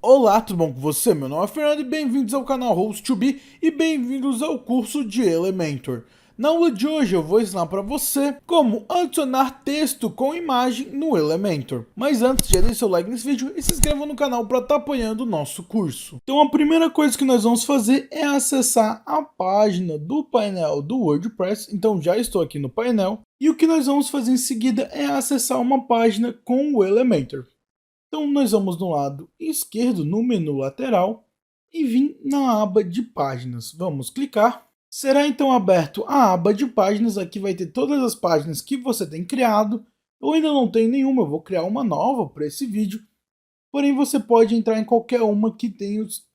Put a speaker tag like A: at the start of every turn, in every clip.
A: Olá, tudo bom com você? Meu nome é Fernando e bem-vindos ao canal Host2B e bem-vindos ao curso de Elementor. Na aula de hoje eu vou ensinar para você como adicionar texto com imagem no Elementor. Mas antes, já deixe seu like nesse vídeo e se inscreva no canal para estar apoiando o nosso curso. Então a primeira coisa que nós vamos fazer é acessar a página do painel do WordPress. Então já estou aqui no painel. E o que nós vamos fazer em seguida é acessar uma página com o Elementor. Então nós vamos no lado esquerdo, no menu lateral, e vir na aba de páginas. Vamos clicar. Será então aberto a aba de páginas, aqui vai ter todas as páginas que você tem criado. Eu ainda não tenho nenhuma, eu vou criar uma nova para esse vídeo. Porém você pode entrar em qualquer uma que tenha os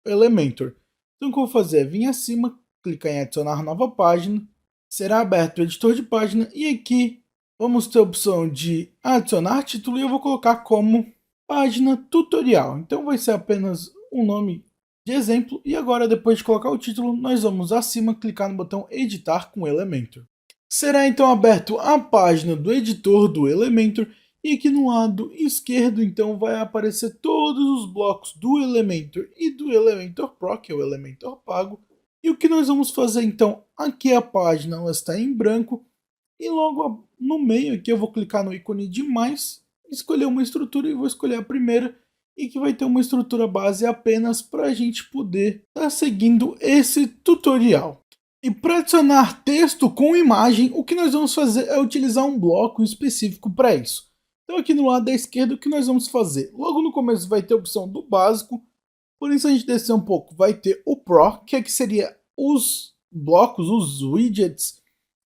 A: Elementor. Então o que eu vou fazer é vir acima, clicar em adicionar nova página. Será aberto o editor de página e aqui vamos ter a opção de adicionar título e eu vou colocar como página tutorial. Então vai ser apenas um nome de exemplo. E agora, depois de colocar o título, nós vamos acima clicar no botão editar com Elementor. Será então aberto a página do editor do Elementor. E aqui no lado esquerdo, então, vai aparecer todos os blocos do Elementor e do Elementor Pro, que é o Elementor pago. E o que nós vamos fazer então? Aqui a página ela está em branco. E logo no meio aqui eu vou clicar no ícone de mais, escolher uma estrutura e vou escolher a primeira, e que vai ter uma estrutura base apenas para a gente poder estar seguindo esse tutorial. E para adicionar texto com imagem, o que nós vamos fazer é utilizar um bloco específico para isso. Então aqui no lado da esquerda o que nós vamos fazer? Logo no começo vai ter a opção do básico, porém se a gente descer um pouco vai ter o Pro, que aqui seria os blocos, os widgets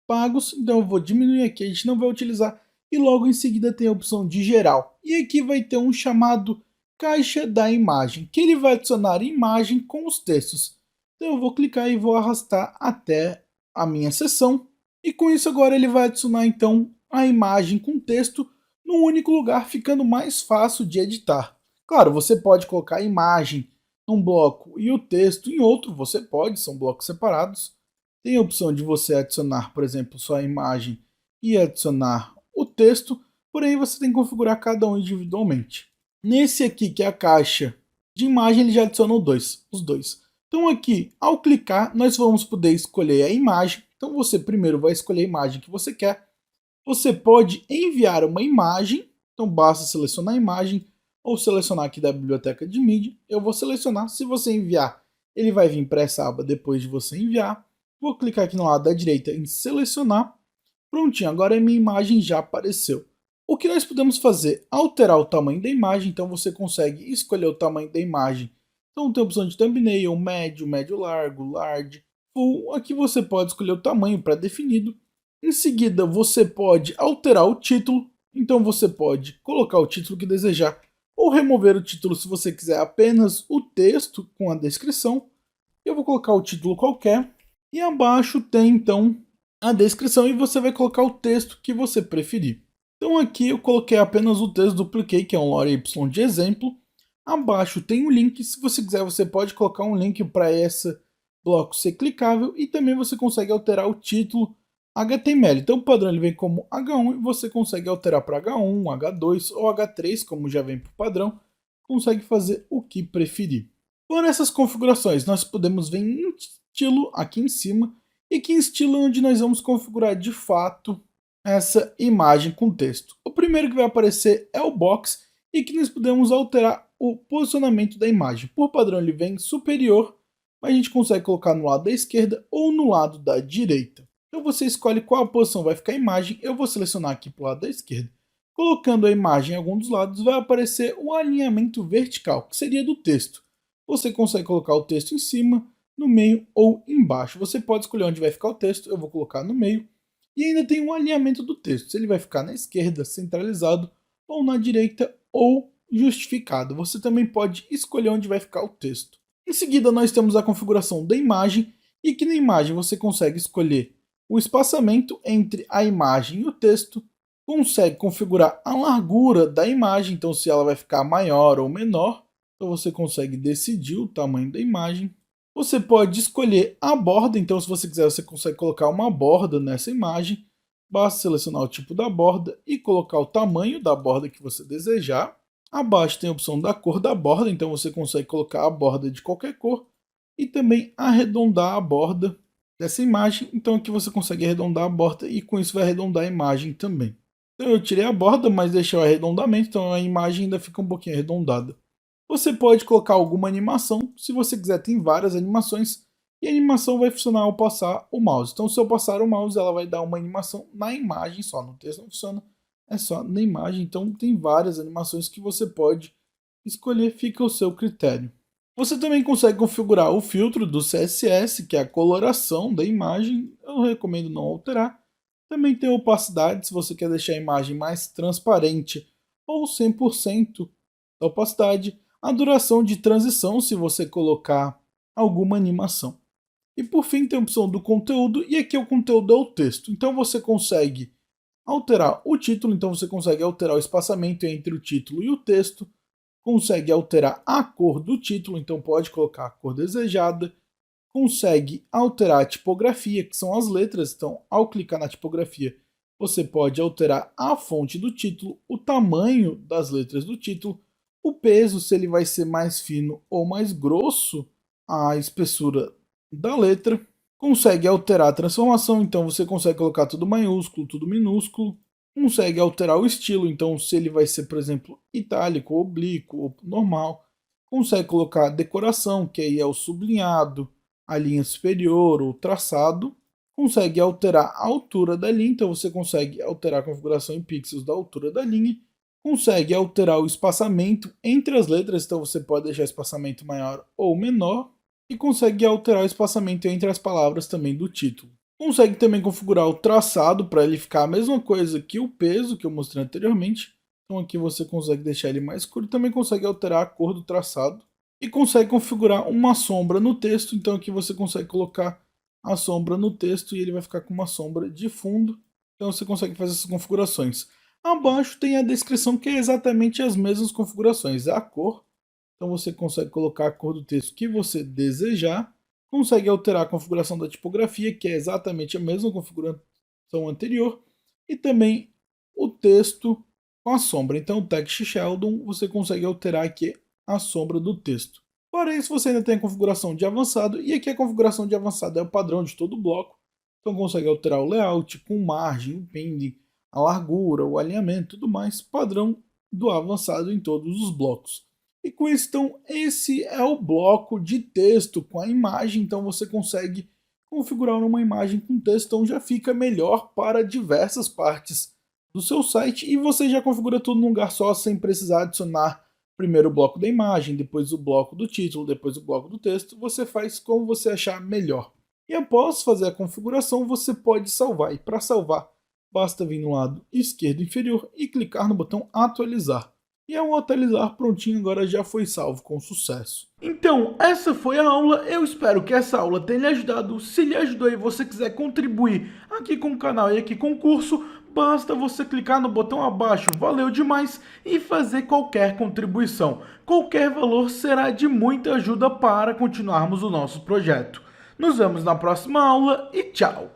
A: pagos, então eu vou diminuir aqui, a gente não vai utilizar, e logo em seguida tem a opção de geral. E aqui vai ter um chamado caixa da imagem, que ele vai adicionar imagem com os textos. Então eu vou clicar e vou arrastar até a minha seção, e com isso agora ele vai adicionar então a imagem com texto num único lugar, ficando mais fácil de editar. Claro, você pode colocar a imagem num bloco e o texto em outro, você pode, são blocos separados. Tem a opção de você adicionar, por exemplo, só a imagem e adicionar o texto, porém você tem que configurar cada um individualmente. Nesse aqui, que é a caixa de imagem, ele já adicionou os dois. Então aqui, ao clicar, nós vamos poder escolher a imagem. Então você primeiro vai escolher a imagem que você quer. Você pode enviar uma imagem, então basta selecionar a imagem ou selecionar aqui da biblioteca de mídia. Eu vou selecionar, se você enviar, ele vai vir para essa aba depois de você enviar. Vou clicar aqui no lado da direita em selecionar. Prontinho, agora a minha imagem já apareceu. O que nós podemos fazer? Alterar o tamanho da imagem, então você consegue escolher o tamanho da imagem. Então tem a opção de thumbnail, médio, médio largo, large, full. Aqui você pode escolher o tamanho pré-definido. Em seguida você pode alterar o título, então você pode colocar o título que desejar ou remover o título se você quiser apenas o texto com a descrição. Eu vou colocar o título qualquer. E abaixo tem então a descrição e você vai colocar o texto que você preferir. Então aqui eu coloquei apenas o texto, dupliquei, que é um lore y de exemplo. Abaixo tem um link, se você quiser você pode colocar um link para esse bloco ser clicável e também você consegue alterar o título HTML. Então o padrão ele vem como H1 e você consegue alterar para H1, H2 ou H3, como já vem por padrão. Consegue fazer o que preferir. Por essas configurações nós podemos ver em estilo aqui em cima, e aqui em estilo é onde nós vamos configurar de fato essa imagem com texto. O primeiro que vai aparecer é o box, e que nós podemos alterar o posicionamento da imagem. Por padrão ele vem superior, mas a gente consegue colocar no lado da esquerda ou no lado da direita. Então você escolhe qual posição vai ficar a imagem, eu vou selecionar aqui para o lado da esquerda. Colocando a imagem em algum dos lados vai aparecer o alinhamento vertical, que seria do texto. Você consegue colocar o texto em cima, no meio ou embaixo. Você pode escolher onde vai ficar o texto, eu vou colocar no meio. E ainda tem um alinhamento do texto, se ele vai ficar na esquerda, centralizado, ou na direita, ou justificado. Você também pode escolher onde vai ficar o texto. Em seguida nós temos a configuração da imagem, e que na imagem você consegue escolher o espaçamento entre a imagem e o texto, consegue configurar a largura da imagem, então se ela vai ficar maior ou menor, então você consegue decidir o tamanho da imagem. Você pode escolher a borda, então se você quiser você consegue colocar uma borda nessa imagem. Basta selecionar o tipo da borda e colocar o tamanho da borda que você desejar. Abaixo tem a opção da cor da borda, então você consegue colocar a borda de qualquer cor e também arredondar a borda dessa imagem. Então aqui você consegue arredondar a borda e com isso vai arredondar a imagem também. Então eu tirei a borda, mas deixei o arredondamento, então a imagem ainda fica um pouquinho arredondada. Você pode colocar alguma animação, se você quiser tem várias animações, e a animação vai funcionar ao passar o mouse. Então se eu passar o mouse, ela vai dar uma animação na imagem só, no texto não funciona, é só na imagem. Então tem várias animações que você pode escolher, fica ao seu critério. Você também consegue configurar o filtro do CSS, que é a coloração da imagem, eu recomendo não alterar. Também tem a opacidade, se você quer deixar a imagem mais transparente ou 100% da opacidade. A duração de transição, se você colocar alguma animação. E por fim tem a opção do conteúdo, e aqui o conteúdo é o texto. Então você consegue alterar o título, então você consegue alterar o espaçamento entre o título e o texto, consegue alterar a cor do título, então pode colocar a cor desejada, consegue alterar a tipografia, que são as letras, então ao clicar na tipografia você pode alterar a fonte do título, o tamanho das letras do título, o peso, se ele vai ser mais fino ou mais grosso, a espessura da letra, consegue alterar a transformação, então você consegue colocar tudo maiúsculo, tudo minúsculo, consegue alterar o estilo, então se ele vai ser, por exemplo, itálico, oblíquo ou normal, consegue colocar decoração, que aí é o sublinhado, a linha superior, o traçado, consegue alterar a altura da linha, então você consegue alterar a configuração em pixels da altura da linha, consegue alterar o espaçamento entre as letras, então você pode deixar o espaçamento maior ou menor, e consegue alterar o espaçamento entre as palavras também do título. Consegue também configurar o traçado para ele ficar a mesma coisa que o peso que eu mostrei anteriormente. Então aqui você consegue deixar ele mais escuro, também consegue alterar a cor do traçado e consegue configurar uma sombra no texto. Então aqui você consegue colocar a sombra no texto e ele vai ficar com uma sombra de fundo. Então você consegue fazer essas configurações. Abaixo tem a descrição, que é exatamente as mesmas configurações, é a cor. Então você consegue colocar a cor do texto que você desejar, consegue alterar a configuração da tipografia, que é exatamente a mesma configuração anterior, e também o texto com a sombra. Então o Text Sheldon você consegue alterar aqui a sombra do texto. Fora isso, você ainda tem a configuração de avançado, e aqui a configuração de avançado é o padrão de todo o bloco. Então consegue alterar o layout com margem, o pending, a largura, o alinhamento, tudo mais, padrão do avançado em todos os blocos. E com isso, então, esse é o bloco de texto com a imagem, então você consegue configurar uma imagem com texto, então já fica melhor para diversas partes do seu site e você já configura tudo num lugar só, sem precisar adicionar primeiro o bloco da imagem, depois o bloco do título, depois o bloco do texto, você faz como você achar melhor. E após fazer a configuração, você pode salvar, e para salvar, basta vir no lado esquerdo inferior e clicar no botão atualizar. E ao atualizar, prontinho, agora já foi salvo com sucesso. Então, essa foi a aula, eu espero que essa aula tenha lhe ajudado. Se lhe ajudou e você quiser contribuir aqui com o canal e aqui com o curso, basta você clicar no botão abaixo, valeu demais, e fazer qualquer contribuição. Qualquer valor será de muita ajuda para continuarmos o nosso projeto. Nos vemos na próxima aula e tchau!